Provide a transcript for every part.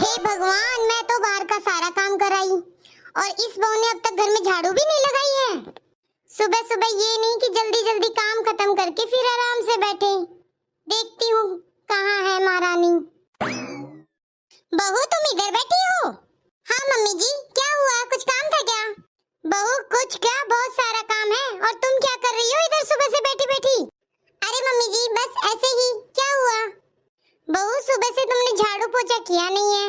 हे भगवान, मैं तो बाहर का सारा काम कराई और इस बहू ने अब तक घर में झाड़ू भी नहीं लगाई है। सुबह सुबह ये नहीं कि जल्दी जल्दी काम खत्म करके फिर आराम से बैठे। देखती हूँ कहाँ है महारानी। बहू, तुम इधर बैठी हो? हाँ मम्मी जी, क्या हुआ? कुछ काम था क्या? बहू, कुछ क्या, बहुत सारा काम है। और तुम क्या कर रही हो इधर सुबह से बैठी बैठी? अरे मम्मी जी, बस ऐसे ही। क्या हुआ? बहू, सुबह से तुमने झाड़ू पोछा किया नहीं है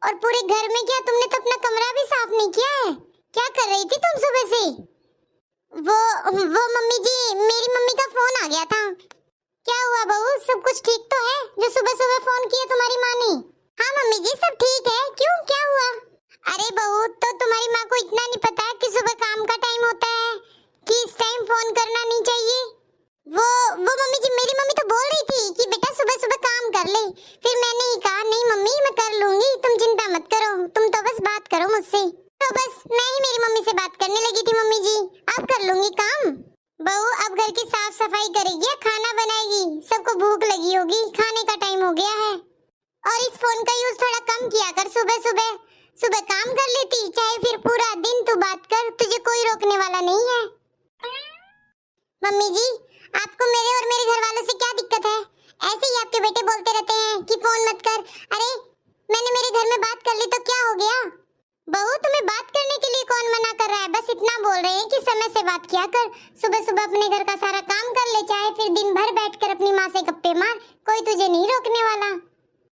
और पूरे घर में क्या तुमने तो अपना कमरा भी साफ नहीं किया है। क्या कर रही थी तुम सुबह से? वो मम्मी जी, मेरी मम्मी का फोन आ गया था। क्या हुआ बहू, सब कुछ ठीक तो है जो सुबह सुबह फोन किया तुम्हारी माँ ने? हाँ मम्मी जी, सब ठीक है। क्यों, क्या हुआ? अरे बहू, तो तुम्हारी माँ को इतना नहीं पता कि सुबह काम का टाइम होता है, कि इस टाइम फोन करना नहीं चाहिए। वो मम्मी जी, मेरी मम्मी तो बोल रही थी कि बेटा सुबह सुबह काम कर ले। फिर मैंने ही कहा नहीं मम्मी, मैं कर लूंगी, तुम चिंता मत करो, तुम तो बस बात करो मुझसे। तो बस मैं ही मेरी मम्मी से बात करने लगी थी मम्मी जी। अब कर लूंगी काम। बहू, अब घर की साफ सफाई करेगी या खाना बनाएगी? सबको भूख लगी होगी, खाने का टाइम हो गया है। और इस फोन का यूज थोड़ा कम किया कर। सुबह सुबह सुबह काम कर लेती, चाहे फिर पूरा दिन तू बात कर, तुझे कोई रोकने वाला नहीं है। मम्मी जी, आपको मेरे और मेरे घर वालों से क्या दिक्कत है? ऐसे ही आपके बेटे बोलते रहते हैं कि फोन मत कर। अरे मैंने मेरे घर में बात कर ली तो क्या हो गया? बहू, तुम्हें बात करने के लिए कौन मना कर रहा है? बस इतना बोल रहे हैं कि समय से बात किया कर। सुबह सुबह अपने घर का सारा काम कर ले, चाहे फिर दिन भर बैठकर अपनी माँ से गप्पे मार, कोई तुझे नहीं रोकने वाला।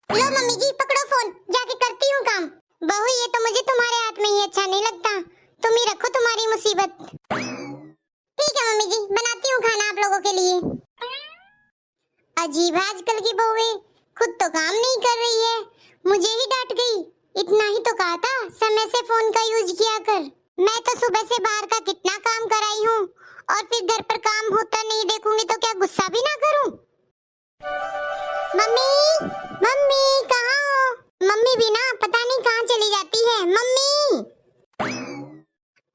लो मम्मी जी, पकड़ो फोन, जाके करती हूँ काम। बहू, ये तो मुझे तुम्हारे हाथ में ही अच्छा नहीं लगता, तुम ही रखो तुम्हारी मुसीबत। ठीक है मम्मी जी, बनाती हूँ खाना आप लोगों के लिए। अजीब है आजकल की बहुएं, खुद तो काम नहीं कर रही है, मुझे ही डांट गई। इतना ही तो कहा था समय से फोन का यूज किया कर। मैं तो सुबह से बाहर का कितना काम कराई हूँ और फिर घर पर काम होता नहीं देखूंगी तो क्या गुस्सा भी ना करूं? मम्मी, मम्मी कहाँ हो? मम्मी भी ना पता नहीं कहाँ चली जाती है। मम्मी!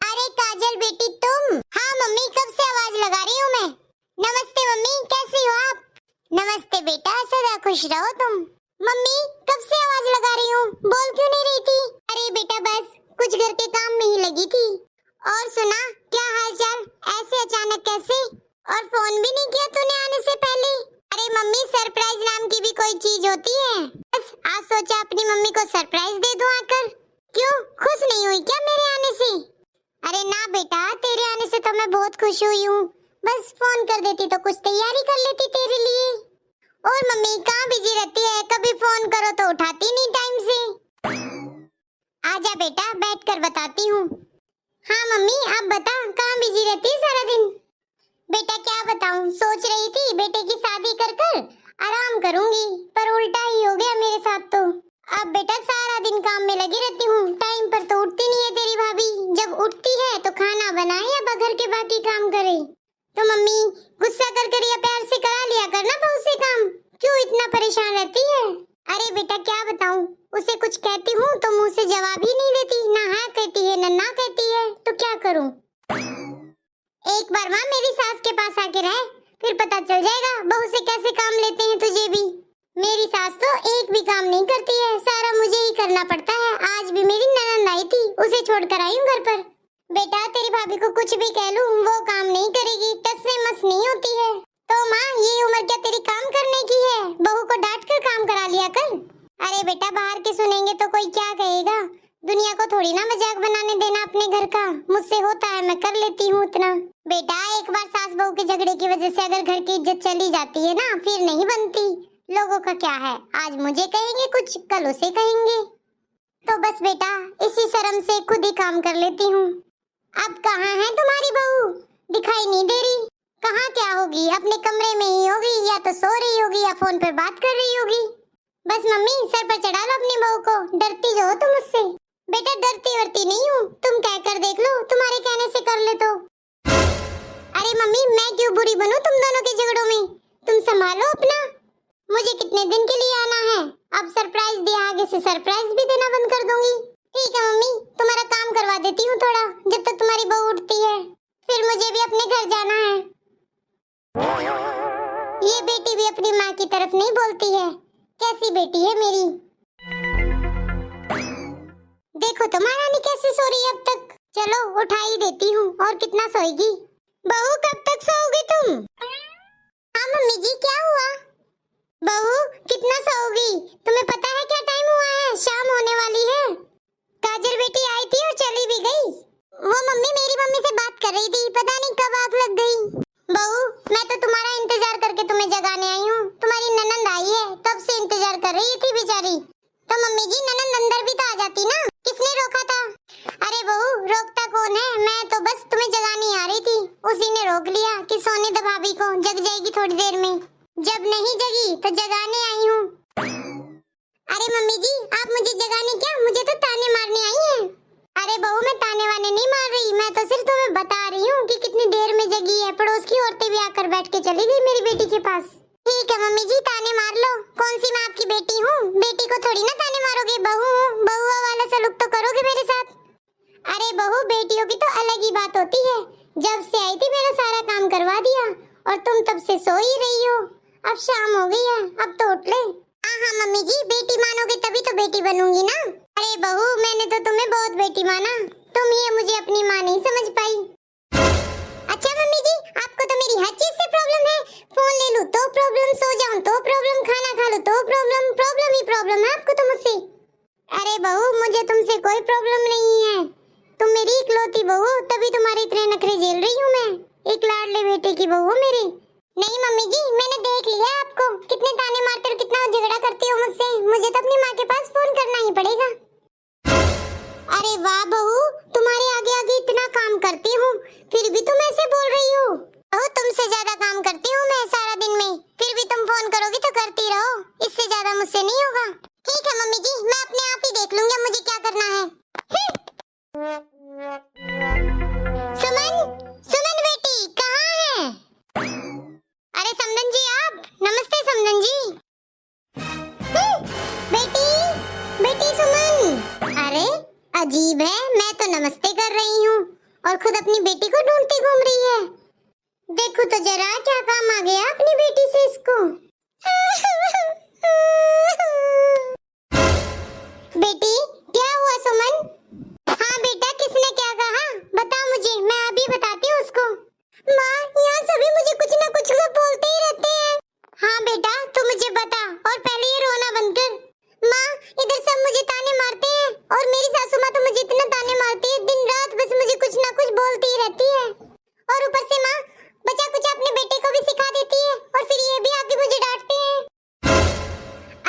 अरे काजल बेटी, तुम? हाँ मम्मी, कब से आवाज लगा रही हूँ मैं। नमस्ते मम्मी, कैसी हो आप? नमस्ते बेटा, सदा खुश रहो तुम। मम्मी, कब से आवाज लगा रही हूँ, बोल क्यों नहीं रही थी? अरे बेटा, बस कुछ घर के काम में ही लगी थी। और सुना, क्या हाल चाल? ऐसे अचानक कैसे? और फोन भी नहीं किया तूने आने से पहले? अरे मम्मी, सरप्राइज नाम की भी कोई चीज होती है। बस आज सोचा अपनी मम्मी को सरप्राइज दे दूं आकर। क्यों, खुश नहीं हुई क्या मेरे आने से? अरे ना बेटा, तेरे आने से तो मैं बहुत खुश हुई हूँ। बस फोन कर देती तो कुछ तैयारी कर लेती तेरे लिए। और मम्मी कहाँ बिजी रहती है, कभी फोन करो तो उठाती नहीं टाइम से। आजा बेटा, बैठकर बताती हूँ। हाँ मम्मी, आप बता, कहाँ बिजी रहती है सारा दिन? बेटा क्या बताऊँ, सोच रही थी बेटे की शादी कर कर आराम करूंगी, पर उल्टा ही हो गया मेरे साथ। तो अब बेटा सारा दिन काम में लगी रहती हूँ, टाइम पर तो उठती नहीं है तेरी भाभी। जब उठती है तो खाना बनाए या घर के बाकी काम करे। तो मम्मी गुस्सा कर कर या प्यार से करा लिया करना बहू से काम, क्यों इतना परेशान रहती है? अरे बेटा क्या बताऊं, उसे कुछ कहती हूँ तो मुंह से जवाब ही नहीं देती, ना हाँ कहती है ना ना कहती है, तो क्या करूं? एक बार माँ मेरी सास के पास आके रहे, फिर पता चल जाएगा बहू से कैसे काम लेते हैं तुझे भी। मेरी सास तो एक भी काम नहीं करती है, सारा मुझे ही करना पड़ता है। आज भी मेरी ननद आई थी, उसे छोड़कर आई हूँ घर पर। बेटा तेरी भाभी को कुछ भी कह लूं, वो काम नहीं करेगी, टस से मस नहीं होती है। तो माँ, ये उम्र क्या तेरी काम करने की है? बहू को डांट कर काम करा लिया कर। अरे बेटा, बाहर के सुनेंगे तो कोई क्या कहेगा? दुनिया को थोड़ी ना मजाक बनाने देना अपने घर का। मुझसे होता है, मैं कर लेती हूँ उतना। बेटा एक बार सास बहू के झगड़े की वजह से अगर घर की इज्जत चली जाती है ना, फिर नहीं बनती। लोगों का क्या है, आज मुझे कहेंगे कुछ, कल उसे कहेंगे। तो बस बेटा इसी शर्म से खुद ही काम कर लेती हूँ। अब कहाँ है तुम्हारी बहू? दिखाई नहीं दे रही। कहाँ क्या होगी, अपने कमरे में ही होगी, या तो सो रही होगी या फोन पर बात कर रही होगी। बस मम्मी सर पर चढ़ा लो अपनी बहू को, डरती जो हो तुम मुझसे। बेटा डरती वरती नहीं हूँ, तुम कह कर देख लो, तुम्हारे कहने से कर ले तो। अरे मम्मी, मैं क्यों बुरी बनूं तुम दोनों के झगड़ों में? तुम संभालो अपना। मुझे कितने दिन के लिए आना है? अब सरप्राइज दिया, आगे से सरप्राइज भी देना बंद कर दूंगी। ठीक है मम्मी, तुम्हारा काम करवा देती हूँ थोड़ा, जब तक तुम्हारी बहू उठती है। फिर मुझे भी अपने घर जाना है। ये बेटी भी अपनी माँ की तरफ नहीं बोलती है, कैसी बेटी है मेरी। देखो तो महारानी कैसे सो रही है अब तक। चलो उठा ही देती हूँ, और कितना सोएगी। बहू कब तक सोओगी तुम? हाँ मम्मी जी, क्या हुआ? बहू कितना सोओगी? तुम्हें पता है क्या टाइम हुआ है? शाम होने वाली है। काजल बेटी आई थी और चली भी गई। वो मम्मी मेरी मम्मी से बात कर रही थी, पता नहीं कब आग लग गई। बहू मैं तो तुम्हारा इंतजार करके तुम्हें जगाने आई हूँ। तुम्हारी ननंद आई है, तब से इंतजार कर रही थी बेचारी। तो मम्मी जी ननंद अंदर भी तो आ जाती ना, किसने रोका था? अरे बहू रोकता कौन है, मैं तो बस तुम्हें जगाने आ रही थी। उसी ने रोक लिया कि सोने दो भाभी को, जग जाएगी थोड़ी देर में। जब नहीं जगी तो जगाने आई हूँ। अरे मम्मी जी आप मुझे जगाने क्या, मुझे तो ताने मारने आई हैं। अरे बहू मैं ताने वाने नहीं मार रही, मैं तो सिर्फ तुम्हें बता रही हूँ कि कितनी देर में जगी है। पड़ोस की औरतें भी आकर बैठ के चली गई मेरी बेटी के पास। ठीक है मम्मी जी ताने मार लो, कौन सी मैं आपकी बेटी हूँ? बेटी को थोड़ी ना ताने मारोगे, बहू हूँ, बहुआ वाला सलूक तो करोगे मेरे साथ। अरे बहू बेटियों की तो अलग ही बात होती है। जब से आई थी मेरा सारा काम करवा दिया, और तुम तब से सो ही रही हो। अब शाम हो गई है, अब तो उठ ले। हाँ मम्मी जी बेटी मानोगे तभी तो बेटी बनूंगी ना। अरे बहू मैंने तो तुम्हें बहुत बेटी माना, तुम ही मुझे अपनी माँ नहीं समझ पाई। अच्छा मम्मी जी आपको तो मेरी हर चीज से प्रॉब्लम है। फोन ले लूं तो प्रॉब्लम, सो जाऊं तो प्रॉब्लम, खाना खा लूं तो प्रॉब्लम, प्रॉब्लम ही प्रॉब्लम है आपको तो मुझसे। अरे बहू मुझे तुमसे कोई प्रॉब्लम नहीं है, तुम मेरी इकलौती बहू, तभी तुम्हारे इतने नखरे झेल रही हूँ मैं। एक लाडले बेटे की बहू हो मेरी। नहीं मम्मी जी मैंने देख लिया आपको, कितने ताने मारते और कितना झगड़ा करती हो मुझसे। मुझे तो अपनी माँ के पास फोन करना ही पड़ेगा। अरे वाह बहू तुम्हारे आगे आगे इतना काम करती हूँ, फिर भी तुम ऐसे बोल रही हो। बहू तुमसे ज्यादा काम करती हूँ मैं सारा दिन में, फिर भी तुम फोन करोगी तो करती रहो, इससे ज्यादा मुझसे नहीं होगा। ठीक है मम्मी जी मैं अपने आप ही देख लूंगी मुझे क्या करना है। सुमन, सुमन बेटी कहाँ है? अरे समदन जी आप, नमस्ते समदन जी। बेटी, बेटी सुमन। अरे अजीब है, मैं तो नमस्ते कर रही हूँ और खुद अपनी बेटी को ढूंढती घूम रही है। देखो तो जरा क्या काम आ गया अपनी बेटी से इसको। बेटी क्या हुआ सुमन? हाँ बेटा किसने क्या कहा बता मुझे, मैं अभी बताती हूँ उसको। माँ यहाँ सभी मुझे कुछ ना कुछ सब बोलते ही रहते हैं। हाँ बेटा तू मुझे बता, और पहले ये रोना बंद कर। माँ इधर सब मुझे ताने मारते हैं, और मेरी सासू माँ तो मुझे इतना ताने मारती है, दिन रात बस मुझे कुछ ना कुछ बोलती ही रहती है। और ऊपर से माँ बचा कुछ अपने बेटे को भी सिखा देती है, और फिर ये भी आके मुझे डांटते हैं।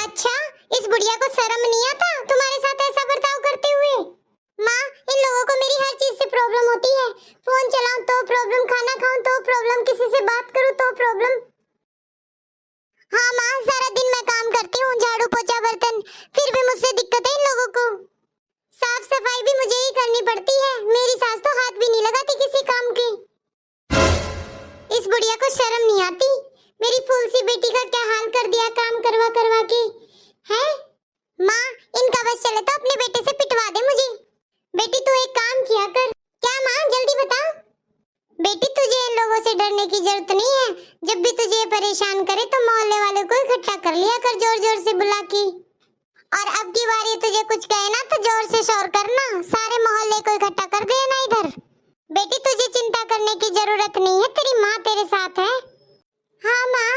अच्छा इस बुढ़िया को शर्म नहीं आता तुम्हारे साथ ऐसा बर्ताव करते हुए? माँ इन लोगों को मेरी हर चीज से प्रॉब्लम होती है, फोन चलाऊं तो प्रॉब्लम, खाना खाऊं तो प्रॉब्लम, किसी से बात करूं तो प्रॉब्लम। हाँ माँ सारा दिन मैं काम करती हूँ, झाड़ू पोछा बर्तन, फिर भी मुझसे दिक्कत है इन लोगों को। साफ सफाई भी मुझे ही करनी पड़ती है, मेरी सास तो हाथ भी नहीं लगाती किसी काम के। इस बुढ़िया को शर्म नहीं आती, मेरी फूल सी बेटी का क्या हाल कर दिया काम करवा करवा के। है माँ इनका बस चले तो अपने बेटे से पिटवा दे मुझे। बेटी तू एक काम किया कर। क्या माँ जल्दी बता। बेटी तुझे इन लोगों से डरने की जरूरत नहीं है, जब भी तुझे परेशान करे तो मोहल्ले वालों को इकट्ठा कर लिया कर जोर जोर से बुला के। और अब की बार ये तुझे कुछ कहे ना तो जोर से शोर करना, सारे मोहल्ले को इकट्ठा कर देना इधर। बेटी तुझे चिंता करने की जरूरत नहीं है, तेरी माँ तेरे साथ है। हाँ माँ।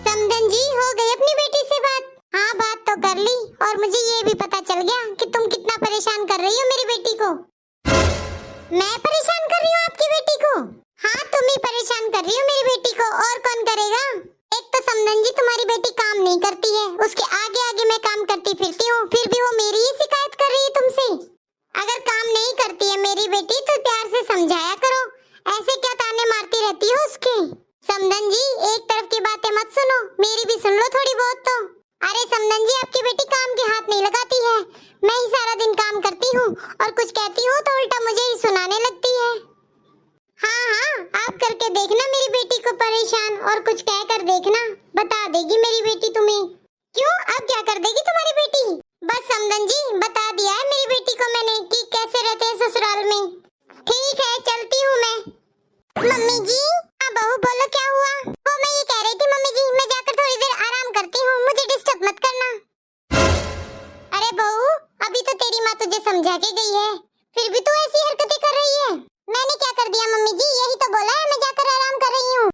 समदन जी हो गई अपनी बेटी से बात? हाँ बात तो कर ली, और मुझे ये भी पता चल गया कि तुम कितना परेशान कर रही हो मेरी बेटी को। मैं परेशान कर रही हूँ आपकी बेटी को? हाँ तुम ही परेशान कर रही हो मेरी बेटी को, और कौन करेगा? एक तो समदन जी तुम्हारी बेटी काम नहीं करती है, उसके आगे आगे मैं काम करती फिरती हूँ, फिर भी वो मेरी ही शिकायत कर रही है तुमसे। अगर काम नहीं करती है मेरी बेटी तो प्यार से समझाया करो, ऐसे क्या ताने मारती रहती हो उसके। समदन जी एक तरफ की बातें मत सुनो, मेरी भी सुन लो थोड़ी बहुत तो। अरे समदन जी आपकी बेटी काम के हाथ नहीं लगाती है, मैं ही सारा दिन काम करती हूँ, और कुछ कहती हूँ तो उल्टा मुझे ही सुनाने लगती है। हाँ हाँ आप करके देखना मेरी बेटी को परेशान, और कुछ कह कर देखना, बता देगी मेरी बेटी तुम्हें। क्यों अब क्या कर देगी तुम्हारी बेटी? बस समदन जी बता दिया है मेरी बेटी को मैंने कि कैसे रहते हैं ससुराल में। ठीक है चलती हूँ मैं। मम्मी जी हाँ बहू बोलो क्या हुआ? वो मैं ये कह रही थी मम्मी जी मैं जाकर थोड़ी देर आराम करती हूँ, मुझे डिस्टर्ब मत करना। अरे बहू अभी तो तेरी माँ समझा के गई है, फिर भी तू ऐसी हरकतें कर रही है। मैंने क्या कर दिया मम्मी जी, यही तो बोला है मैं जाकर आराम कर रही हूँ।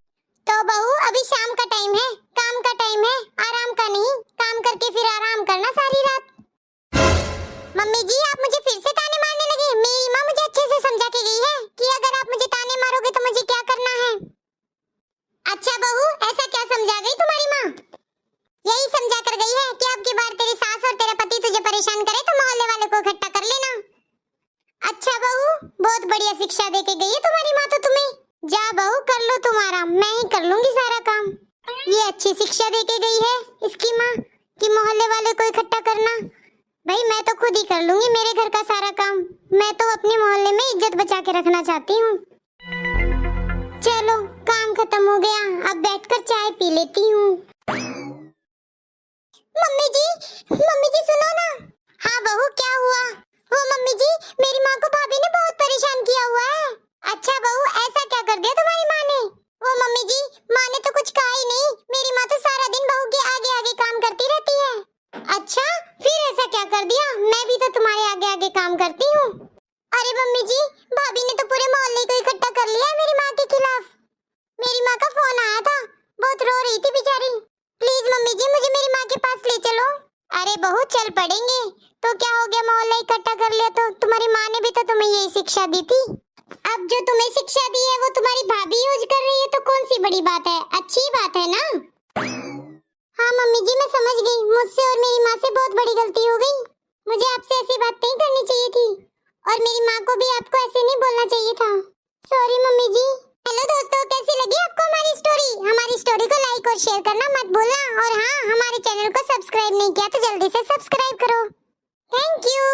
तो बहू अभी शाम का टाइम है, काम का टाइम है, आराम का नहीं। काम करके फिर आराम करना सारी रात। मम्मी जी आप मुझे फिर से ताने मारने लगे। मेरी माँ मुझे अच्छे से समझा के गई है कि अगर आप मुझे ताने मारोगे तो मुझे क्या करना है। अच्छा बहू ऐसा क्या समझा गई तुम्हारी माँ? यही समझा कर गई है कि अब की बार तेरी सास और तेरा पति तुझे परेशान करे तो मोहल्ले वालों को इकट्ठा कर लेना। अच्छा बहू बहुत बढ़िया शिक्षा दे के गई है तुम्हारी माँ तो तुम्हें। जा बहू कर लो तुम आराम, मैं ही कर लूंगी सारा काम। ये अच्छी शिक्षा दे के गई है इसकी माँ कि मोहल्ले वाले को इकट्ठा करना। भाई मैं तो खुद ही कर लूंगी मेरे घर का सारा काम। मैं तो अपने मोहल्ले में इज्जत बचा के रखना चाहती हूँ। चलो काम खत्म हो गया, अब बैठकर चाय पी लेती हूँ। मम्मी जी सुनो ना। हाँ बहू क्या हुआ? ओ मम्मी जी मेरी माँ को भाभी ने बहुत परेशान किया हुआ है। अच्छा बहू ऐसा क्या कर दिया तुम्हारी माँ ने? ओ मम्मी जी माँ ने तो कुछ कहा ही नहीं, मेरी माँ तो सारा दिन बहू के आगे आगे काम करती रहती है। अच्छा फिर ऐसा क्या कर दिया? मैं भी तो तुम्हारे आगे आगे काम करती हूँ। अरे मम्मी जी भाभी ने तो पूरे मोहल्ले को इकट्ठा कर लिया है मेरी माँ के खिलाफ। मेरी माँ का फोन आया था, बहुत रो रही थी बेचारी। प्लीज मम्मी जी मुझे मेरी माँ के पास ले चलो। अरे बहू चल पड़ेंगे, तो क्या हो गया मोहल्ला इकट्ठा कर लिया तो? तुम्हारी माँ ने भी तो तुम्हें यही शिक्षा दी थी। अब जो तुम्हें शिक्षा दी है वो तुम्हारी भाभी यूज कर रही है तो कौन सी बड़ी बात है, अच्छी बात है ना। हाँ मम्मी जी मैं समझ गई, मुझसे और मेरी माँ से बहुत बड़ी गलती हो गई। मुझे आपसे ऐसी बात नहीं करनी चाहिए थी और मेरी माँ को भी आपको ऐसे नहीं बोलना चाहिए था। सॉरी मम्मी जी। हेलो दोस्तों कैसी लगी आपको हमारी स्टोरी? हमारी स्टोरी को लाइक और शेयर करना मत भूलना और हाँ हमारे चैनल को सब्सक्राइब नहीं किया तो जल्दी से सब्सक्राइब करो। Thank you.